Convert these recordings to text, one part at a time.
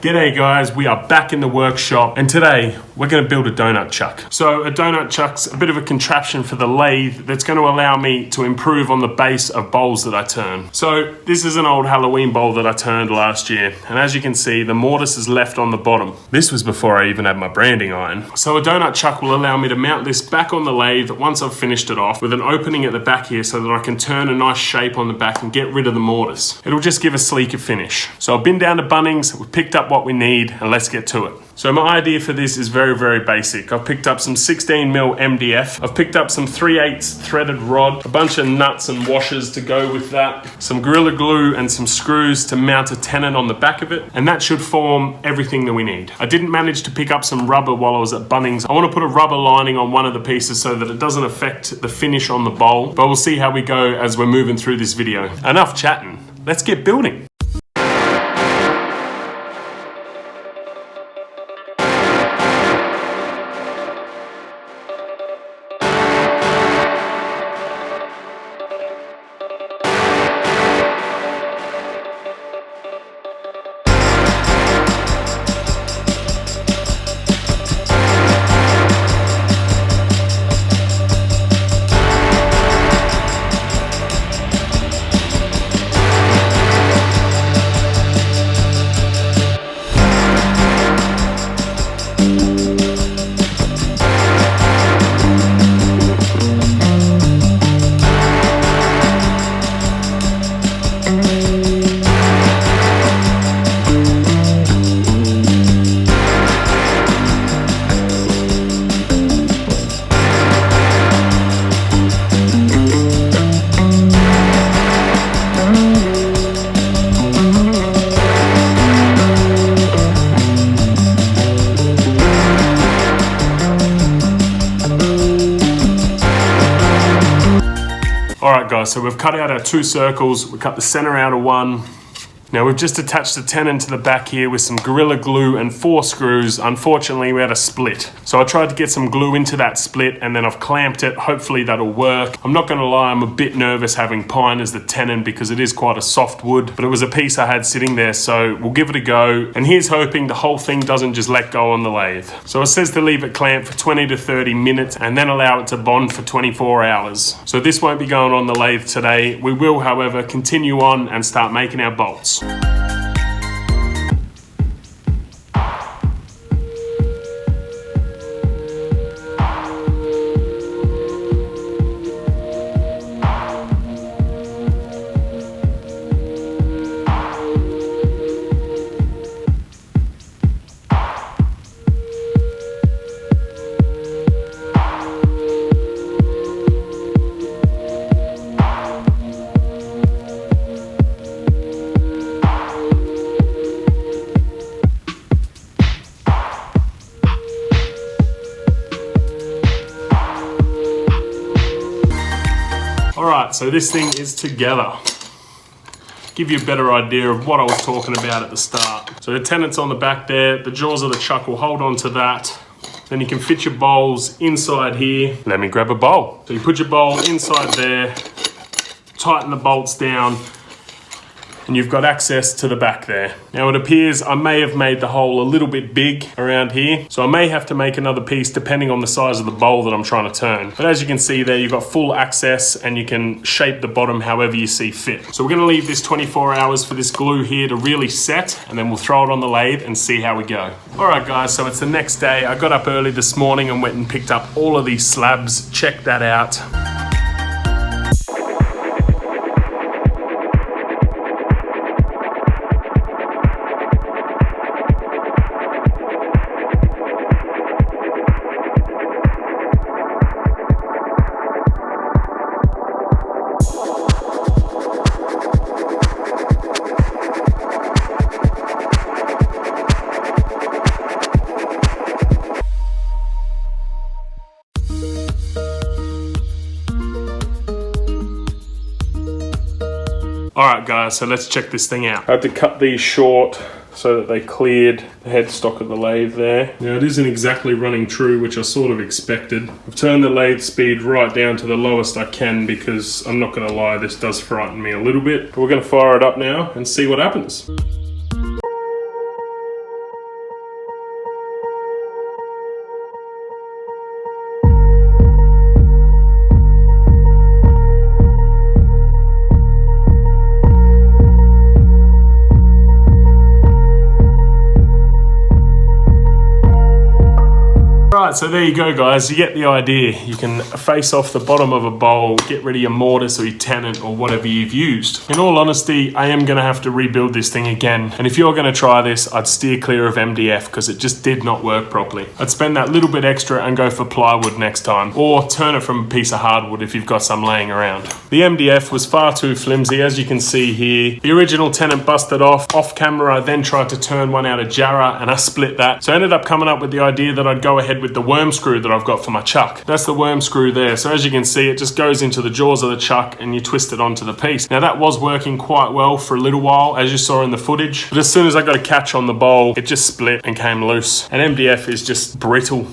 G'day guys, we are back in the workshop and today we're going to build a donut chuck. So a donut chuck's a bit of a contraption for the lathe that's going to allow me to improve on the base of bowls that I turn. So this is an old Halloween bowl that I turned last year, and as you can see the mortise is left on the bottom. This was before I even had my branding iron. So a donut chuck will allow me to mount this back on the lathe once I've finished it off with an opening at the back here so that I can turn a nice shape on the back and get rid of the mortise. It'll just give a sleeker finish. So I've been down to Bunnings, we've picked up what we need and let's get to it. So my idea for this is very, very basic. I've picked up some 16mm MDF. I've picked up some 3/8 threaded rod, a bunch of nuts and washers to go with that, some Gorilla Glue and some screws to mount a tenon on the back of it, and that should form everything that we need. I didn't manage to pick up some rubber while I was at Bunnings. I want to put a rubber lining on one of the pieces so that it doesn't affect the finish on the bowl, but we'll see how we go as we're moving through this video. Enough chatting, let's get building. Alright guys, so we've cut out our 2 circles, we cut the center out of one. Now we've just attached the tenon to the back here with some Gorilla Glue and 4 screws. Unfortunately we had a split. So I tried to get some glue into that split and then I've clamped it. Hopefully that'll work. I'm not gonna lie, I'm a bit nervous having pine as the tenon because it is quite a soft wood, but it was a piece I had sitting there, so we'll give it a go. And here's hoping the whole thing doesn't just let go on the lathe. So it says to leave it clamped for 20 to 30 minutes and then allow it to bond for 24 hours. So this won't be going on the lathe today. We will, however, continue on and start making our bolts. Alright, so this thing is together. Give you a better idea of what I was talking about at the start. So the tenon's on the back there, the jaws of the chuck will hold on to that. Then you can fit your bowls inside here. Let me grab a bowl. So you put your bowl inside there, tighten the bolts down, and you've got access to the back there. Now it appears I may have made the hole a little bit big around here, so I may have to make another piece depending on the size of the bowl that I'm trying to turn. But as you can see there, you've got full access and you can shape the bottom however you see fit. So we're gonna leave this 24 hours for this glue here to really set, and then we'll throw it on the lathe and see how we go. All right guys, so it's the next day. I got up early this morning and went and picked up all of these slabs. Check that out. Alright guys, so let's check this thing out. I had to cut these short so that they cleared the headstock of the lathe there. Now it isn't exactly running true, which I sort of expected. I've turned the lathe speed right down to the lowest I can because I'm not going to lie, this does frighten me a little bit. But we're going to fire it up now and see what happens. Alright, so there you go guys, you get the idea. You can face off the bottom of a bowl, get rid of your mortise or your Tennant or whatever you've used. In all honesty, I am going to have to rebuild this thing again. And if you're going to try this, I'd steer clear of MDF because it just did not work properly. I'd spend that little bit extra and go for plywood next time. Or turn it from a piece of hardwood if you've got some laying around. The MDF was far too flimsy, as you can see here. The original Tennant busted off camera. I then tried to turn one out of Jarrah and I split that. So I ended up coming up with the idea that I'd go ahead with the worm screw that I've got for my chuck. That's the worm screw there. So as you can see, it just goes into the jaws of the chuck and you twist it onto the piece. Now that was working quite well for a little while, as you saw in the footage. But as soon as I got a catch on the bowl, it just split and came loose. And MDF is just brittle.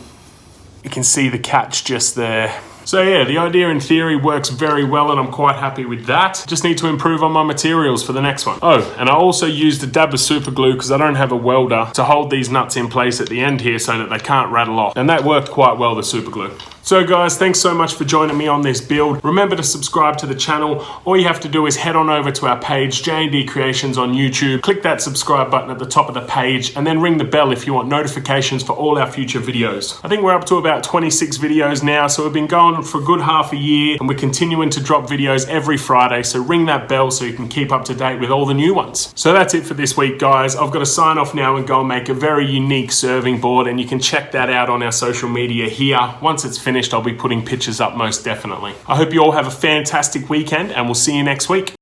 You can see the catch just there. So yeah, the idea in theory works very well and I'm quite happy with that. Just need to improve on my materials for the next one. Oh, and I also used a dab of super glue because I don't have a welder to hold these nuts in place at the end here so that they can't rattle off. And that worked quite well, the super glue. So guys, thanks so much for joining me on this build. Remember to subscribe to the channel. All you have to do is head on over to our page, J&D Creations on YouTube. Click that subscribe button at the top of the page and then ring the bell if you want notifications for all our future videos. I think we're up to about 26 videos now, so we've been going for a good half a year and we're continuing to drop videos every Friday, so ring that bell so you can keep up to date with all the new ones. So that's it for this week guys. I've got to sign off now and go and make a very unique serving board, and you can check that out on our social media here. Once it's finished, I'll be putting pictures up most definitely. I hope you all have a fantastic weekend and we'll see you next week.